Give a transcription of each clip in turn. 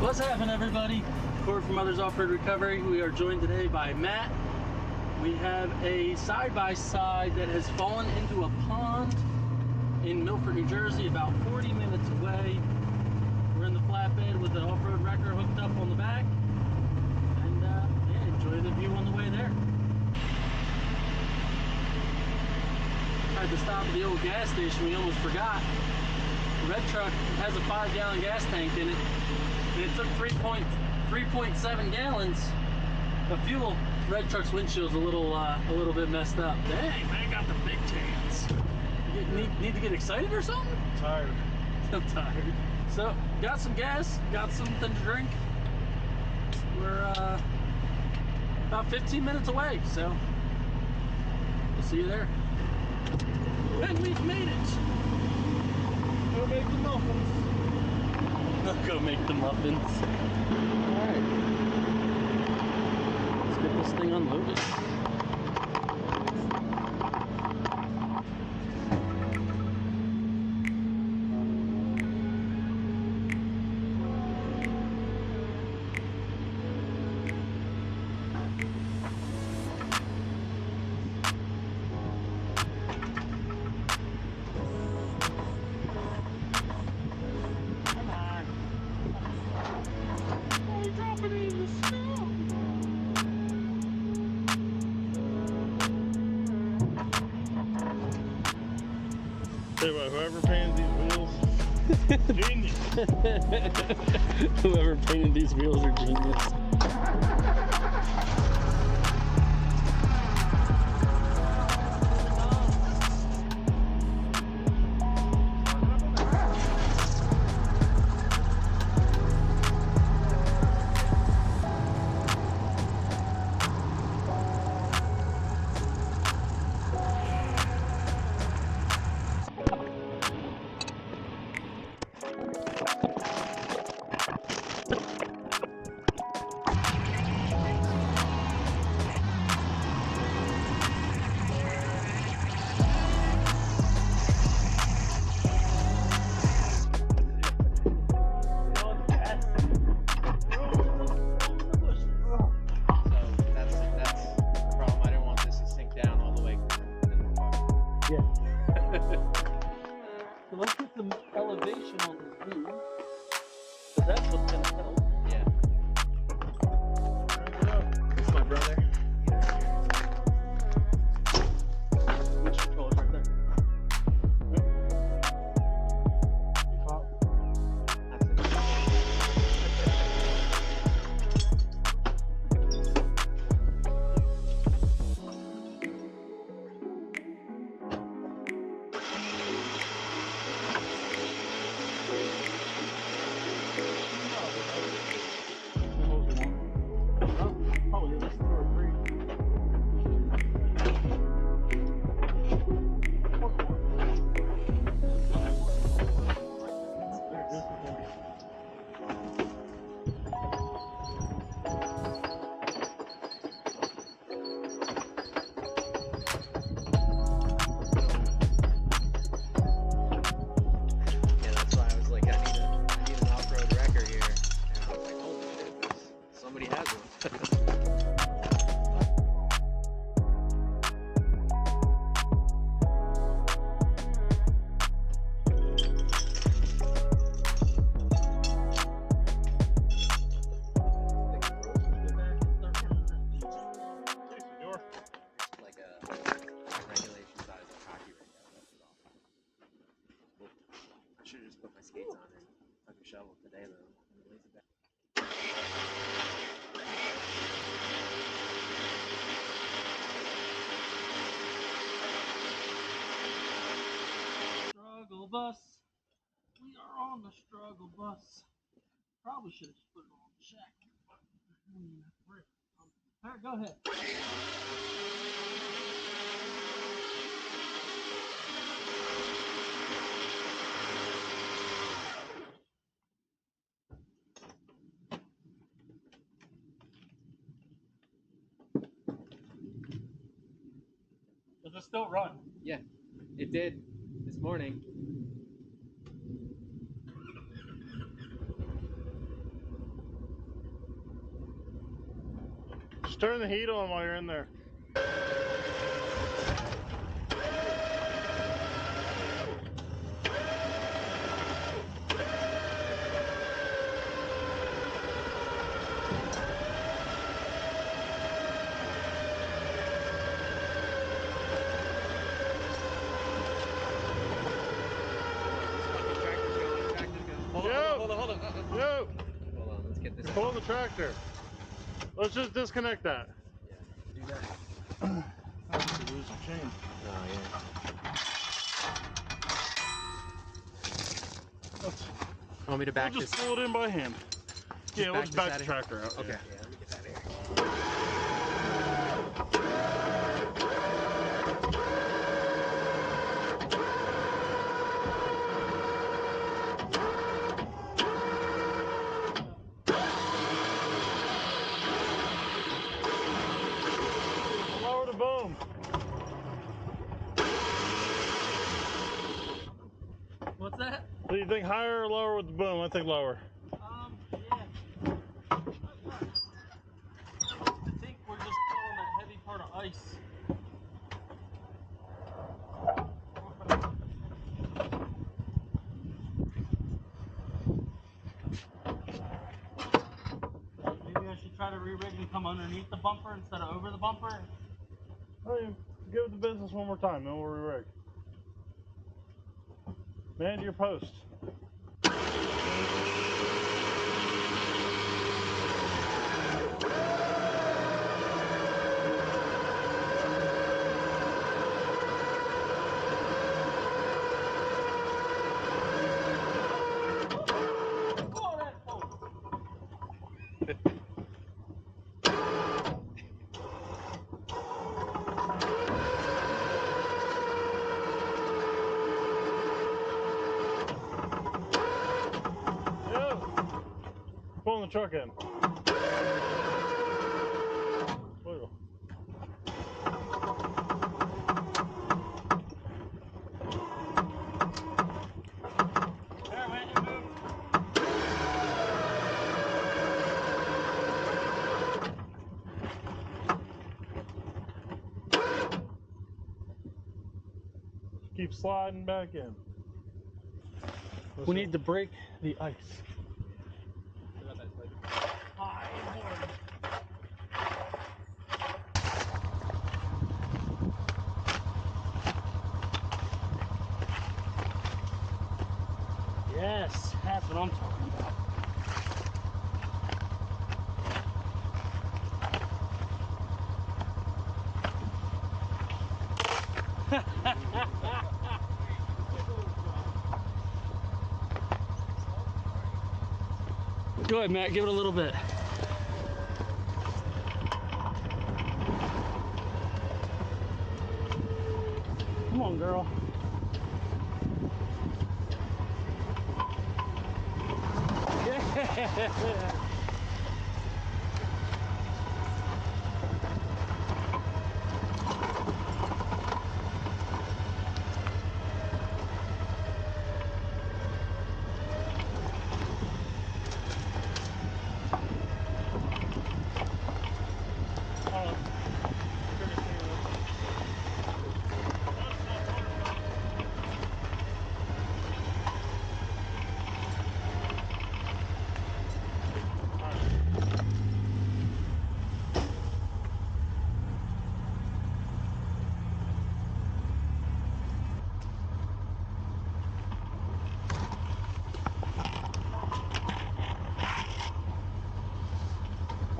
What's happening, everybody? Cord from Others Off-Road Recovery. We are joined today by Matt. We have a side-by-side that has fallen into a pond in Milford, New Jersey, about 40 minutes away. We're in the flatbed with an off-road wrecker hooked up on the back, and yeah, enjoy the view on the way there. Had to stop at the old gas station. We almost forgot. The red truck has a 5-gallon gas tank in it, and it took 3.7 gallons of fuel. Red truck's windshield's a little bit messed up. Dang, man, got the big chance. You need to get excited or something? I'm tired. I'm tired. So, got some gas, got something to drink. We're about 15 minutes away, so we'll see you there. And we've made it. Go make the muffins. Go make the muffins. Alright. Let's get this thing unloaded. Tell you what, whoever painted these wheels, genius. Whoever painted these wheels are genius. So let's get some elevation on this boom, because that's what's going to help. Yeah. It's my brother. Which controller right there? Top. Probably at least 2 or 3. Yeah, that's why I was like, I need an off-road wrecker here. And I was like, holy shit, somebody has one. Like a regulation size of hockey rink. I should have just put my skates on and took a shovel today though. Struggle bus. We are on the struggle bus. Probably should have just put it on check. Alright, go ahead. Does it still run? Yeah, it did this morning. Just turn the heat on while you're in there. Hold on. Yo! Hold on, let's get this. Pull the tractor. Let's just disconnect that. Yeah, do that. I have to lose the chain. Oh, yeah. Want me to back We'll just this? pull it in by hand. Yeah, we'll just back the this tractor out. Okay. Yeah. Yeah, let me get that here. Lower the boom. What's that? Do you think higher or lower with the boom? I think lower. Yeah. I think we're just pulling that heavy part of ice. Maybe I should try to re-rig and come underneath the bumper instead of over the bumper. Oh, you give it the business one more time, then we'll re-rig. Man to your post. Pulling the truck in. Wiggle. There, went and moved. Keep sliding back in. We need to break the ice. Yes, that's what I'm talking about. Go ahead, Matt, give it a little bit. Come on, girl. Yeah.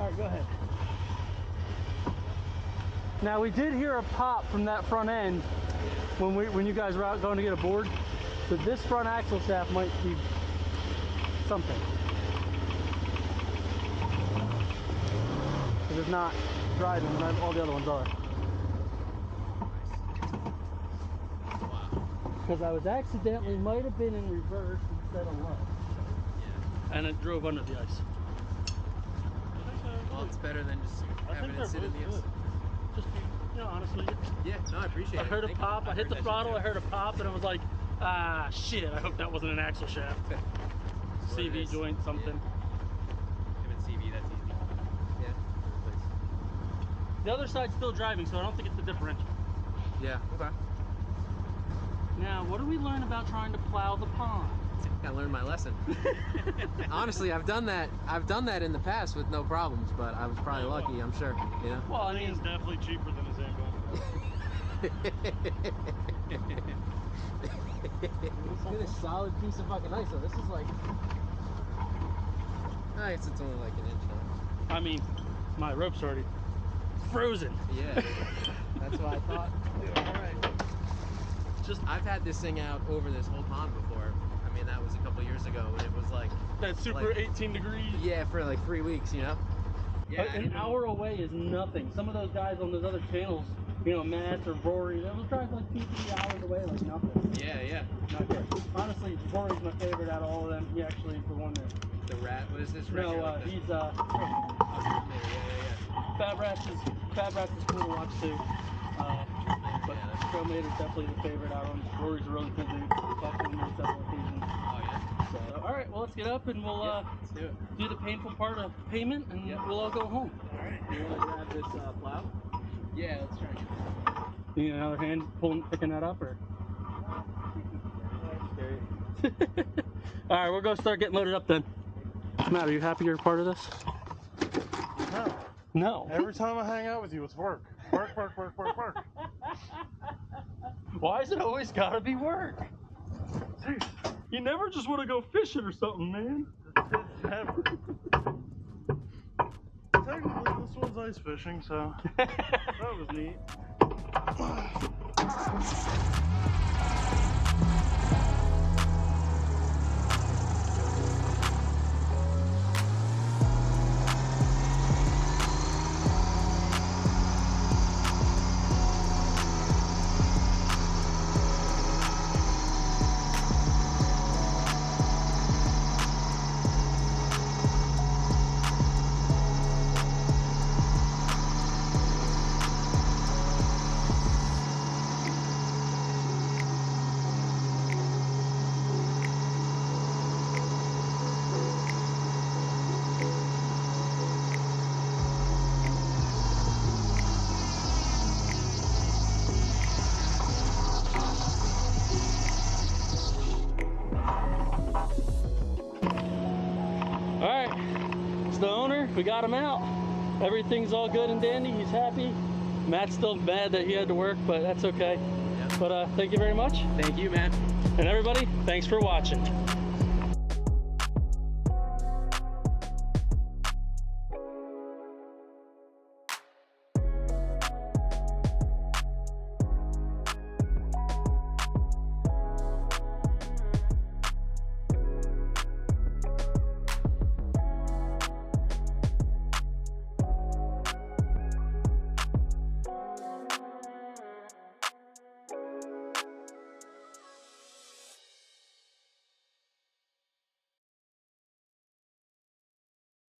All right, go ahead. Now we did hear a pop from that front end when you guys were out going to get a board. So this front axle shaft might be something. Because it's not driving when all the other ones are. Because I was accidentally, might have been in reverse instead of low. Yeah. And it drove under the ice. Well, it's better than just having it sit in the ice. Just be, honestly. Yeah, no, I appreciate it. I heard a pop, I hit the throttle, I heard a pop, and I was like, ah, shit, I hope that wasn't an axle shaft. CV joint, something. Yeah. If it's CV, that's easy. Yeah, replace. The other side's still driving, so I don't think it's a differential. Yeah. Okay. Now, what do we learn about trying to plow the pond? I learned my lesson. Honestly, I've done that. I've done that in the past with no problems, but I was probably lucky. I'm sure. You know. Well, I mean, It's definitely cheaper than his ankle. Look at this solid piece of fucking ice. So this is like, I guess it's only like an inch now. I mean, my rope's already frozen. Yeah, that's what I thought. All right. Just, I've had this thing out over this whole pond before. I mean, that was a couple years ago, and it was like That super like, 18 degrees. yeah, for like 3 weeks, you know. Yeah, An hour away is nothing. Some of those guys on those other channels, you know, Matt or Rory, they'll drive like 2-3 hours away like nothing. Yeah. Not good. Honestly, Rory's my favorite out of all of them. He actually is the one that. The rat. What is this? No, he's yeah. Fab Rats is cool to watch too. But Showmate is definitely the favorite out of them. Rory's a really cool dude. Talked to him on several occasions. Oh yeah. So, all right, well let's get up and we'll Let's do it. do the painful part of payment, and we'll all go home. All right. You want to grab this plow? Yeah, let's try and get this. You need another hand picking that up, or? All right, we'll go start getting loaded up then. Matt, are you happy you're a part of this? No. No. Every time I hang out with you, it's work. Work. Why is it always gotta be work? Dude, You never just want to go fishing or something, man. it's never. Technically, this one's ice fishing, so that was neat. All right, it's the owner. We got him out. Everything's all good and dandy. He's happy. Matt's still mad that he had to work, but that's okay. Yep. But thank you very much. Thank you, man. And everybody, thanks for watching.